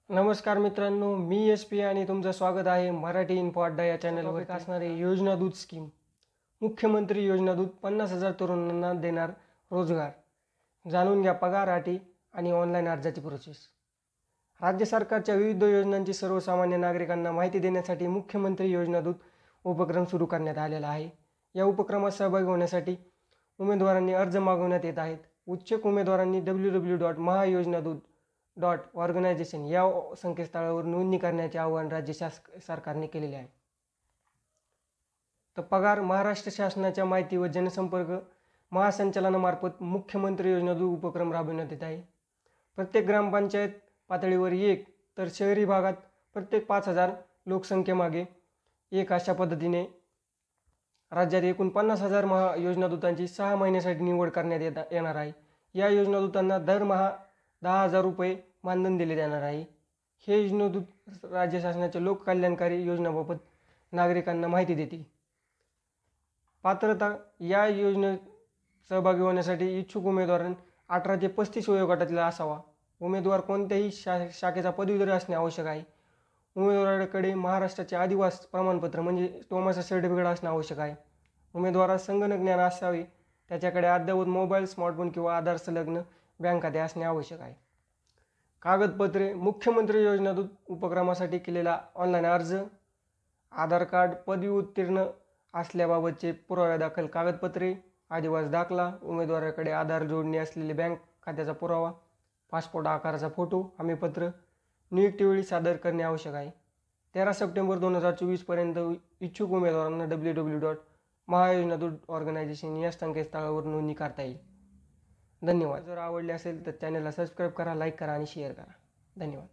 नमस्कार मित्रांनो, मी S P आणि तुमचं स्वागत आहे मराठी इन्फो अड्डा या चॅनलवर. असणारे योजना दूत स्कीम. मुख्यमंत्री योजना दूत 50,000 तरुणांना देणार रोजगार. जाणून घ्या पगार अटी आणि ऑनलाईन अर्जाची प्रोसेस. राज्य सरकारच्या विविध योजनांची सर्वसामान्य नागरिकांना माहिती देण्यासाठी मुख्यमंत्री योजना दूत उपक्रम सुरू करण्यात आलेला आहे. या उपक्रमात सहभागी होण्यासाठी उमेदवारांनी अर्ज मागवण्यात येत आहेत. इच्छुक उमेदवारांनी www.mahayojanadut.organization या संकेतस्थळावर नोंदणी करण्याचे आवाहन राज्य सरकारने केलेले आहे. तर पगार महाराष्ट्र शासनाच्या माहिती व जनसंपर्क महासंचालनामार्फत मुख्यमंत्री योजना दूत उपक्रम राबविण्यात येत आहे. प्रत्येक ग्रामपंचायत पातळीवर एक तर शहरी भागात प्रत्येक 5,000 लोकसंख्येमागे एक अशा पद्धतीने राज्यात एकूण 50,000 योजना दूतांची 6 महिन्यासाठी निवड करण्यात येणार आहे. या योजना दूतांना दरमहा 10,000 रुपये मानधन दिले जाणार आहे. हे योजना दूत राज्य शासनाच्या लोककल्याणकारी योजनांबाबत नागरिकांना माहिती देतील. पात्रता. या योजनेत सहभागी होण्यासाठी इच्छुक उमेदवार 18 ते 35 वयोगटातील असावा. उमेदवार कोणत्याही शाखेचा पदवीधर असणे आवश्यक आहे. उमेदवाराकडे महाराष्ट्राचे आदिवासी प्रमाणपत्र म्हणजे टोमॅसा सर्टिफिकेट असणे आवश्यक आहे. उमेदवारास संगणक ज्ञान असावे. त्याच्याकडे अद्ययावत मोबाईल, स्मार्टफोन किंवा आधार संलग्न बँक खाते असणे आवश्यक आहे. कागदपत्रे. मुख्यमंत्री योजना दूत उपक्रमासाठी केलेला ऑनलाईन अर्ज, आधार कार्ड, पदवी उत्तीर्ण असल्याबाबतचे पुरावा दाखल कागदपत्रे, आदिवासी दाखला, उमेदवाराकडे आधार जोडणी असलेले बँक खात्याचा पुरावा, पासपोर्ट आकाराचा फोटो, हमीपत्र नियुक्तीवेळी सादर करणे आवश्यक आहे. 13 सप्टेंबर 2024 पर्यंत इच्छुक उमेदवारांना www.mahayojanadut.organization या संकेतस्थळावर नोंदणी करता येईल. धन्यवाद. जर आवडले असेल तर चॅनलला सबस्क्राईब करा, लाईक करा आणि शेअर करा. धन्यवाद.